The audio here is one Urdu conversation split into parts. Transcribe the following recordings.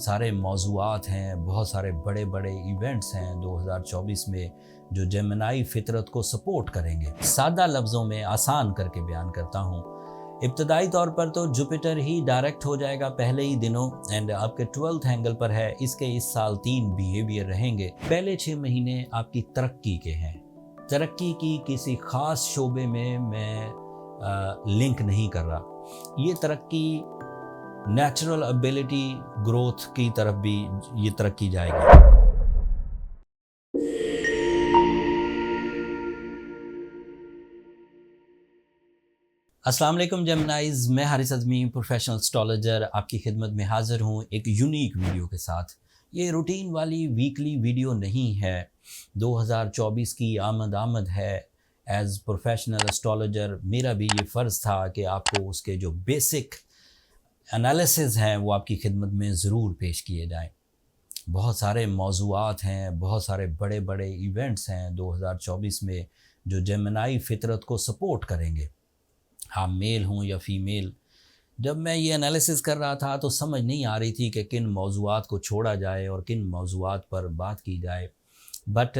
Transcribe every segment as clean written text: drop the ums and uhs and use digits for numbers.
بہت سارے موضوعات ہیں، بہت سارے بڑے بڑے ایونٹس ہیں 2024 میں جو جیمنائی فطرت کو سپورٹ کریں گے۔ سادہ لفظوں میں آسان کر کے بیان کرتا ہوں۔ ابتدائی طور پر تو جوپیٹر ہی ڈائریکٹ ہو جائے گا پہلے ہی دنوں، اینڈ آپ کے 12th اینگل پر ہے۔ اس سال 3 بیہیویئر رہیں گے۔ پہلے 6 مہینے آپ کی ترقی کے ہیں۔ ترقی کی کسی خاص شعبے میں لنک نہیں کر رہا۔ یہ ترقی نیچرل ابیلٹی گروتھ کی طرف بھی یہ ترقی جائے گی۔ السلام علیکم جیمنائز، میں حارث اعظمی پروفیشنل اسٹرالوجر آپ کی خدمت میں حاضر ہوں ایک یونیک ویڈیو کے ساتھ۔ یہ روٹین والی ویکلی ویڈیو نہیں ہے۔ 2024 کی آمد ہے۔ ایز پروفیشنل اسٹرالوجر میرا بھی یہ فرض تھا کہ آپ کو اس کے جو بیسک انالیسز ہیں وہ آپ کی خدمت میں ضرور پیش کیے جائیں۔ بہت سارے موضوعات ہیں، بہت سارے بڑے بڑے ایونٹس ہیں 2024 میں جو جیمنائی فطرت کو سپورٹ کریں گے، آپ میل ہوں یا فیمیل۔ جب میں یہ انالیسز کر رہا تھا تو سمجھ نہیں آ رہی تھی کہ کن موضوعات کو چھوڑا جائے اور کن موضوعات پر بات کی جائے، بٹ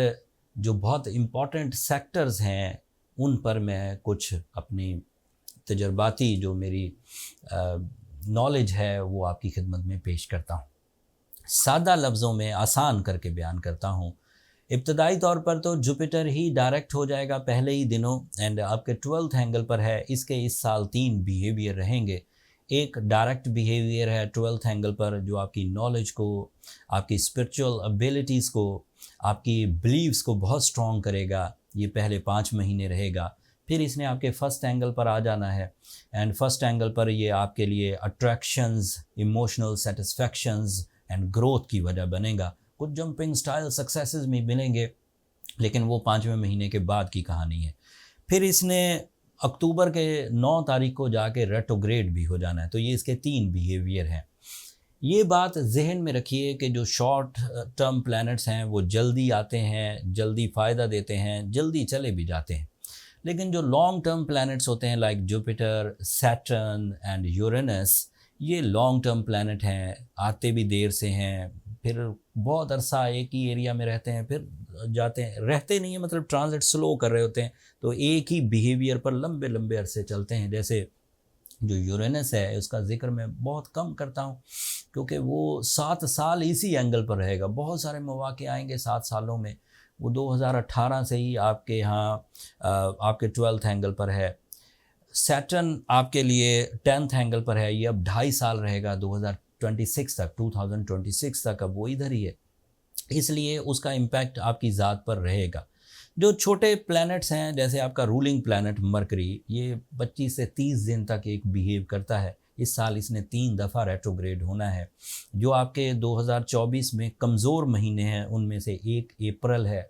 جو بہت امپورٹنٹ سیکٹرز ہیں ان پر میں کچھ اپنی تجرباتی جو میری نالج ہے وہ آپ کی خدمت میں پیش کرتا ہوں۔ سادہ لفظوں میں آسان کر کے بیان کرتا ہوں۔ ابتدائی طور پر تو جوپیٹر ہی ڈائریکٹ ہو جائے گا پہلے ہی دنوں، اینڈ آپ کے 12th اینگل پر ہے۔ اس سال 3 بیہیویئر رہیں گے۔ ایک ڈائریکٹ بیہیویئر ہے 12th اینگل پر جو آپ کی نالج کو، آپ کی اسپرچول ابیلٹیز کو، آپ کی بلیوز کو بہت سٹرونگ کرے گا۔ یہ پہلے 5 مہینے رہے گا۔ پھر اس نے آپ کے فرسٹ اینگل پر آ جانا ہے، اینڈ فرسٹ اینگل پر یہ آپ کے لیے اٹریکشنز، ایموشنل سیٹسفیکشنز اینڈ گروتھ کی وجہ بنے گا۔ کچھ جمپنگ سٹائل سکسیسز میں ملیں گے، لیکن وہ 5ویں مہینے کے بعد کی کہانی ہے۔ پھر اس نے اکتوبر کے 9 تاریخ کو جا کے ریٹروگریڈ بھی ہو جانا ہے۔ تو یہ اس کے 3 بیہیویئر ہیں۔ یہ بات ذہن میں رکھیے کہ جو شارٹ ٹرم پلانٹس ہیں وہ جلدی آتے ہیں، جلدی فائدہ دیتے ہیں، جلدی چلے بھی جاتے ہیں، لیکن جو لانگ ٹرم پلانٹس ہوتے ہیں لائک جوپیٹر، سیٹرن اینڈ یورینس، یہ لانگ ٹرم پلانٹ ہیں، آتے بھی دیر سے ہیں، پھر بہت عرصہ ایک ہی ایریا میں رہتے ہیں، پھر جاتے ہیں، رہتے نہیں ہیں مطلب ٹرانزٹ سلو کر رہے ہوتے ہیں، تو ایک ہی بیہیویئر پر لمبے لمبے عرصے چلتے ہیں۔ جیسے جو یورینس ہے اس کا ذکر میں بہت کم کرتا ہوں کیونکہ وہ 7 سال اسی اینگل پر رہے گا۔ بہت سارے مواقع آئیں گے 7 سالوں میں۔ وہ 2018 سے ہی آپ کے ہاں آپ کے 12th اینگل پر ہے۔ سیٹرن آپ کے لیے 10th اینگل پر ہے، یہ اب 2.5 سال رہے گا 2026 تک، اب وہ ادھر ہی ہے، اس لیے اس کا امپیکٹ آپ کی ذات پر رہے گا۔ جو چھوٹے پلانٹس ہیں جیسے آپ کا رولنگ پلانٹ مرکری، یہ 25 سے 30 دن تک ایک بیہیو کرتا ہے۔ اس سال اس نے 3 دفعہ ریٹروگریڈ ہونا ہے۔ جو آپ کے 2024 میں کمزور مہینے ہیں ان میں سے ایک اپریل ہے،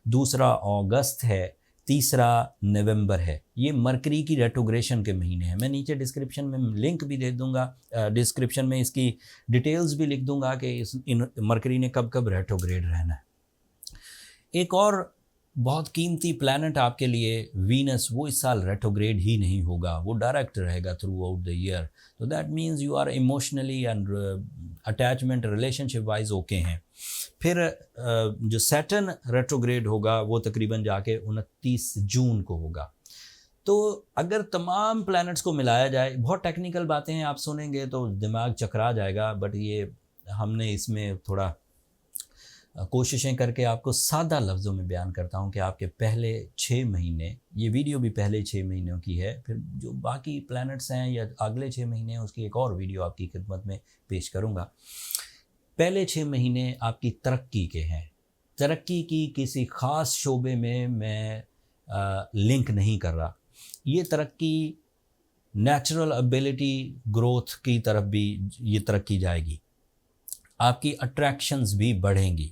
دوسرا اگست ہے، تیسرا نومبر ہے۔ یہ مرکری کی ریٹروگریشن کے مہینے ہیں۔ میں نیچے ڈسکرپشن میں لنک بھی دے دوں گا، ڈسکرپشن میں اس کی ڈیٹیلز بھی لکھ دوں گا کہ مرکری نے کب کب ریٹروگریڈ رہنا ہے۔ ایک اور بہت قیمتی پلانٹ آپ کے لیے وینس، وہ اس سال ریٹروگریڈ ہی نہیں ہوگا، وہ ڈائریکٹ رہے گا تھرو آؤٹ دا ایئر۔ تو that means you are emotionally and attachment relationship wise okay ہیں۔ پھر جو سیٹرن ریٹروگریڈ ہوگا وہ تقریباً جا کے 29 جون کو ہوگا۔ تو اگر تمام پلانٹس کو ملایا جائے، بہت ٹیکنیکل باتیں ہیں، آپ سنیں گے تو دماغ چکرا جائے گا، بٹ یہ ہم نے اس میں تھوڑا کوششیں کر کے آپ کو سادہ لفظوں میں بیان کرتا ہوں کہ آپ کے پہلے 6 مہینے، یہ ویڈیو بھی پہلے 6 مہینوں کی ہے، پھر جو باقی پلانٹس ہیں یا اگلے 6 مہینے ہیں اس کی ایک اور ویڈیو آپ کی خدمت میں پیش کروں گا۔ پہلے 6 مہینے آپ کی ترقی کے ہیں۔ ترقی کی کسی خاص شعبے میں لنک نہیں کر رہا۔ یہ ترقی نیچرل ابیلٹی گروتھ کی طرف بھی یہ ترقی جائے گی۔ آپ کی اٹریکشنز بھی بڑھیں گی،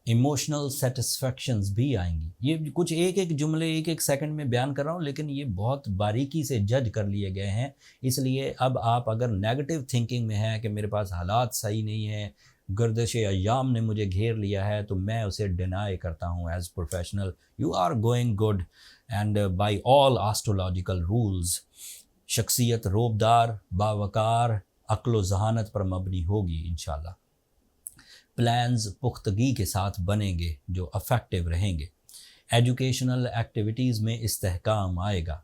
ایموشنل سیٹسفیکشنز بھی آئیں گی۔ یہ کچھ ایک جملے ایک سیکنڈ میں بیان کر رہا ہوں، لیکن یہ بہت باریکی سے جج کر لیے گئے ہیں۔ اس لیے اب آپ اگر نیگیٹو تھنکنگ میں ہیں کہ میرے پاس حالات صحیح نہیں ہیں، گردش ایام نے مجھے گھیر لیا ہے، تو میں اسے ڈینائی کرتا ہوں as professional. You are going good and by all astrological rules. شخصیت روبدار، باوقار، عقل و ذہانت پر مبنی ہوگی انشاءاللہ۔ پلانز پختگی کے ساتھ بنیں گے جو افیکٹو رہیں گے، ایجوکیشنل ایکٹیویٹیز میں استحکام آئے گا،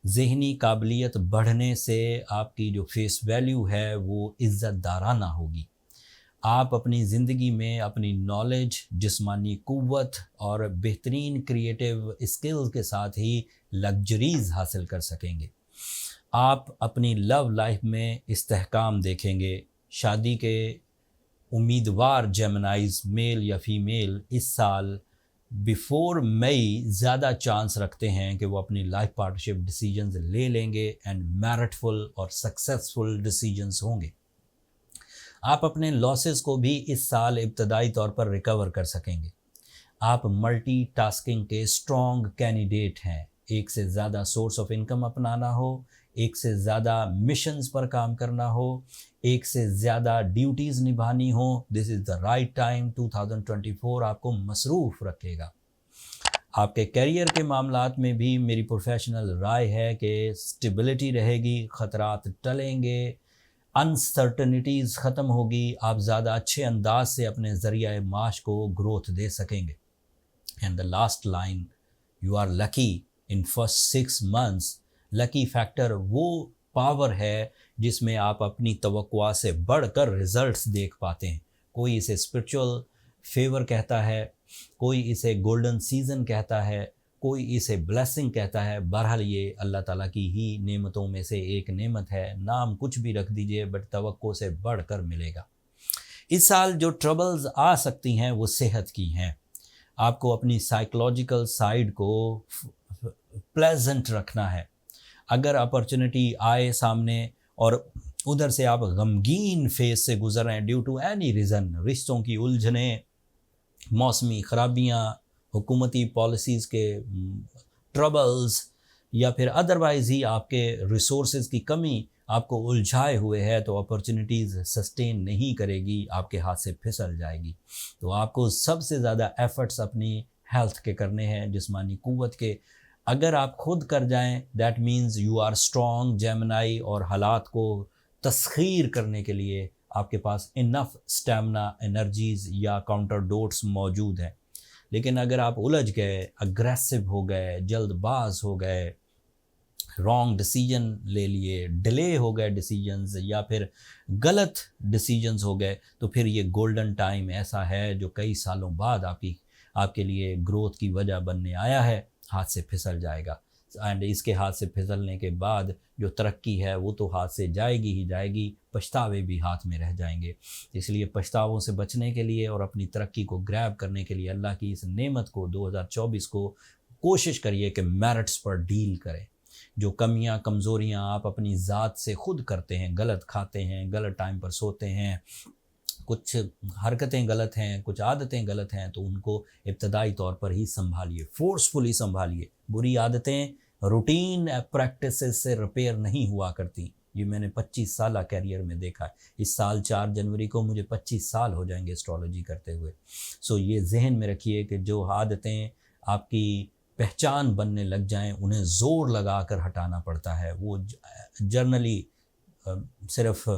ذہنی قابلیت بڑھنے سے آپ کی جو فیس ویلیو ہے وہ عزت دارانہ ہوگی، آپ اپنی زندگی میں اپنی نالج، جسمانی قوت اور بہترین کریٹیو اسکلز کے ساتھ ہی لگژریز حاصل کر سکیں گے، آپ اپنی لو لائف میں استحکام دیکھیں گے، شادی کے امیدوار جیمنائز میل یا فیمیل اس سال بیفور مئی زیادہ چانس رکھتے ہیں کہ وہ اپنی لائف پارٹنرشپ ڈیسیجنز لے لیں گے اینڈ میرٹفل اور سکسیسفل ڈیسیجنز ہوں گے، آپ اپنے لاسز کو بھی اس سال ابتدائی طور پر ریکور کر سکیں گے، آپ ملٹی ٹاسکنگ کے اسٹرانگ کینڈیڈیٹ ہیں، ایک سے زیادہ سورس آف انکم اپنانا ہو، ایک سے زیادہ مشنز پر کام کرنا ہو، ایک سے زیادہ ڈیوٹیز نبھانی ہو، this is the right time. 2024 آپ کو مصروف رکھے گا۔ آپ کے کیریئر کے معاملات میں بھی میری پروفیشنل رائے ہے کہ سٹیبلٹی رہے گی، خطرات ٹلیں گے، انسرٹنٹیز ختم ہوگی، آپ زیادہ اچھے انداز سے اپنے ذریعہ معاش کو گروتھ دے سکیں گے۔ And the last line, you are lucky in first 6 months۔ Lucky factor وہ پاور ہے جس میں آپ اپنی توقع سے بڑھ کر ریزلٹس دیکھ پاتے ہیں، کوئی اسے اسپرچول فیور کہتا ہے، کوئی اسے گولڈن سیزن کہتا ہے، کوئی اسے بلیسنگ کہتا ہے، بہرحال یہ اللہ تعالیٰ کی ہی نعمتوں میں سے ایک نعمت ہے، نام کچھ بھی رکھ دیجئے بٹ توقع سے بڑھ کر ملے گا۔ اس سال جو ٹربلز آ سکتی ہیں وہ صحت کی ہیں، آپ کو اپنی سائیکولوجیکل سائیڈ کو پلیزنٹ رکھنا ہے، اگر اپرچونٹی آئے سامنے اور ادھر سے آپ غمگین فیز سے گزر رہے ہیں ڈیو ٹو اینی ریزن، رشتوں کی الجھنیں، موسمی خرابیاں، حکومتی پالیسیز کے ٹربلز، یا پھر ادروائز ہی آپ کے ریسورسز کی کمی آپ کو الجھائے ہوئے ہے، تو اپرچونٹیز سسٹین نہیں کرے گی، آپ کے ہاتھ سے پھسل جائے گی۔ تو آپ کو سب سے زیادہ ایفرٹس اپنی ہیلتھ کے کرنے ہیں، جسمانی قوت کے۔ اگر آپ خود کر جائیں that means you are strong Gemini, اور حالات کو تسخیر کرنے کے لیے آپ کے پاس انف اسٹیمنا، انرجیز یا کاؤنٹر ڈوٹس موجود ہیں۔ لیکن اگر آپ الجھ گئے، اگریسو ہو گئے، جلد باز ہو گئے، رانگ ڈیسیجن لے لیے، ڈیلے ہو گئے ڈیسیجنز، یا پھر غلط ڈیسیجنز ہو گئے، تو پھر یہ گولڈن ٹائم ایسا ہے جو کئی سالوں بعد آپ کے لیے گروتھ کی وجہ بننے آیا ہے، ہاتھ سے پھسل جائے گا۔ اینڈ اس کے ہاتھ سے پھسلنے کے بعد جو ترقی ہے وہ تو ہاتھ سے جائے گی ہی جائے گی، پچھتاوے بھی ہاتھ میں رہ جائیں گے۔ اس لیے پچھتاووں سے بچنے کے لیے اور اپنی ترقی کو گریب کرنے کے لیے اللہ کی اس نعمت کو 2024 کو کوشش کریے کہ میرٹس پر ڈیل کریں۔ جو کمیاں کمزوریاں آپ اپنی ذات سے خود کرتے ہیں، غلط کھاتے ہیں، غلط ٹائم پر سوتے ہیں، کچھ حرکتیں غلط ہیں، کچھ عادتیں غلط ہیں، تو ان کو ابتدائی طور پر ہی سنبھالیے، فورسفلی سنبھالیے۔ بری عادتیں روٹین پریکٹسز سے ریپیئر نہیں ہوا کرتی، یہ میں نے 25 سالہ کیریئر میں دیکھا ہے۔ اس سال 4 جنوری کو مجھے 25 سال ہو جائیں گے اسٹرالوجی کرتے ہوئے۔ سو یہ ذہن میں رکھیے کہ جو عادتیں آپ کی پہچان بننے لگ جائیں انہیں زور لگا کر ہٹانا پڑتا ہے، وہ جرنلی صرف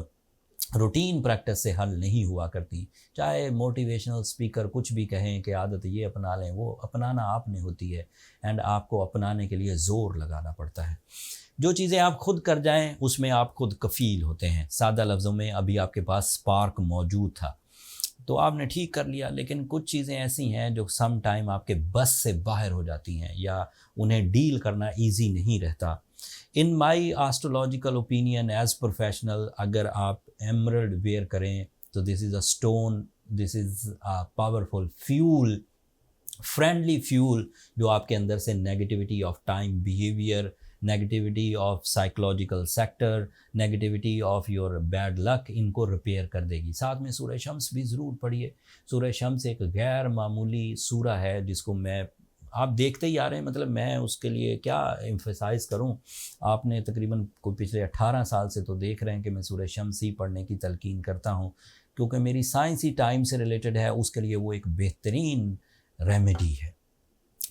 روٹین پریکٹس سے حل نہیں ہوا کرتی، چاہے موٹیویشنل اسپیکر کچھ بھی کہیں کہ عادت یہ اپنا لیں، وہ اپنانا آپ نے ہوتی ہے، اینڈ آپ کو اپنانے کے لیے زور لگانا پڑتا ہے۔ جو چیزیں آپ خود کر جائیں اس میں آپ خود کفیل ہوتے ہیں۔ سادہ لفظوں میں ابھی آپ کے پاس سپارک موجود تھا تو آپ نے ٹھیک کر لیا، لیکن کچھ چیزیں ایسی ہیں جو سم ٹائم آپ کے بس سے باہر ہو جاتی ہیں یا انہیں ڈیل کرنا ایزی نہیں رہتا۔ In my astrological opinion as professional, اگر آپ ایمرلڈ ویئر کریں تو this is a stone, this is a powerful fuel, friendly fuel, جو آپ کے اندر سے negativity of time behaviour, negativity of psychological sector, negativity of your bad luck, ان کو ریپیئر کر دے گی۔ ساتھ میں سورہ شمس بھی ضرور پڑھیے۔ سورہ شمس ایک غیر معمولی سورہ ہے جس کو آپ دیکھتے ہی آ رہے ہیں، مطلب میں اس کے لیے کیا ایمفیسائز کروں، آپ نے تقریباً پچھلے 18 سال سے تو دیکھ رہے ہیں کہ میں سورہ شمس ہی پڑھنے کی تلقین کرتا ہوں، کیونکہ میری سائنسی ٹائم سے ریلیٹڈ ہے، اس کے لیے وہ ایک بہترین ریمیڈی ہے۔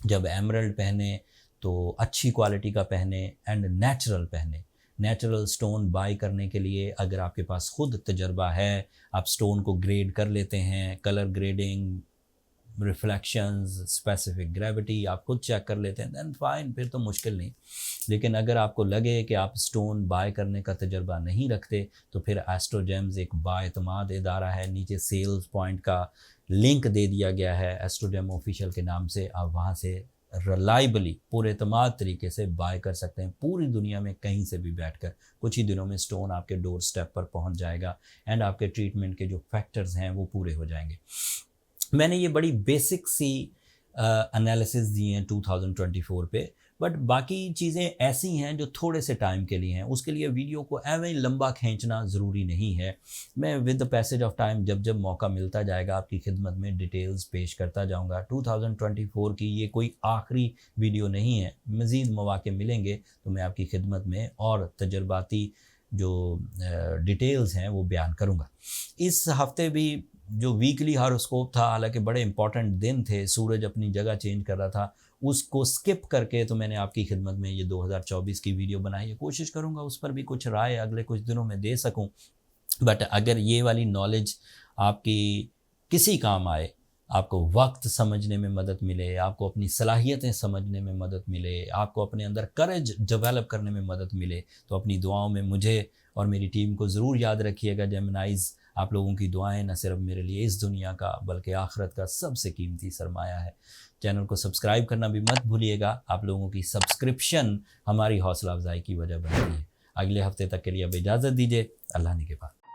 جب ایمرلڈ پہنے تو اچھی کوالٹی کا پہنے اینڈ نیچرل پہنے، نیچرل سٹون بائی کرنے کے لیے اگر آپ کے پاس خود تجربہ ہے، آپ سٹون کو گریڈ کر لیتے ہیں، colour grading, reflections, specific gravity آپ خود چیک کر لیتے ہیں، دین فائن، پھر تو مشکل نہیں. لیکن اگر آپ کو لگے کہ آپ سٹون بائی کرنے کا تجربہ نہیں رکھتے تو پھر ایسٹرو جیمز ایک بااعتماد ادارہ ہے. نیچے سیلز پوائنٹ کا لنک دے دیا گیا ہے ایسٹرو جیم آفیشیل کے نام سے، آپ وہاں سے ریلائبلی پر اعتماد طریقے سے بائی کر سکتے ہیں پوری دنیا میں کہیں سے بھی بیٹھ کر. کچھ ہی دنوں میں سٹون آپ کے ڈور سٹیپ پر پہنچ جائے گا اینڈ آپ کے ٹریٹمنٹ کے جو فیکٹرز ہیں وہ پورے ہو جائیں گے. میں نے یہ بڑی بیسک سی انالیسز دی ہیں 2024 پہ، بٹ باقی چیزیں ایسی ہیں جو تھوڑے سے ٹائم کے لیے ہیں. اس کے لیے ویڈیو کو ایویں لمبا کھینچنا ضروری نہیں ہے. میں with the passage of time جب موقع ملتا جائے گا آپ کی خدمت میں ڈیٹیلز پیش کرتا جاؤں گا. 2024 کی یہ کوئی آخری ویڈیو نہیں ہے، مزید مواقع ملیں گے تو میں آپ کی خدمت میں اور تجرباتی جو ڈیٹیلز ہیں وہ بیان کروں گا. اس ہفتے بھی جو ویکلی ہاروسکوپ تھا، حالانکہ بڑے امپورٹنٹ دن تھے، سورج اپنی جگہ چینج کر رہا تھا، اس کو سکپ کر کے تو میں نے آپ کی خدمت میں یہ 2024 کی ویڈیو بنائی ہے. کوشش کروں گا اس پر بھی کچھ رائے اگلے کچھ دنوں میں دے سکوں. بٹ اگر یہ والی نالج آپ کی کسی کام آئے، آپ کو وقت سمجھنے میں مدد ملے، آپ کو اپنی صلاحیتیں سمجھنے میں مدد ملے، آپ کو اپنے اندر کرج ڈیولپ کرنے میں مدد ملے، تو اپنی دعاؤں میں مجھے اور میری ٹیم کو ضرور یاد رکھیے گا. جیمنائز، آپ لوگوں کی دعائیں نہ صرف میرے لیے اس دنیا کا بلکہ آخرت کا سب سے قیمتی سرمایہ ہے. چینل کو سبسکرائب کرنا بھی مت بھولیے گا. آپ لوگوں کی سبسکرپشن ہماری حوصلہ افزائی کی وجہ بنتی ہے. اگلے ہفتے تک کے لیے اب اجازت دیجیے. اللہ نے کے بعد.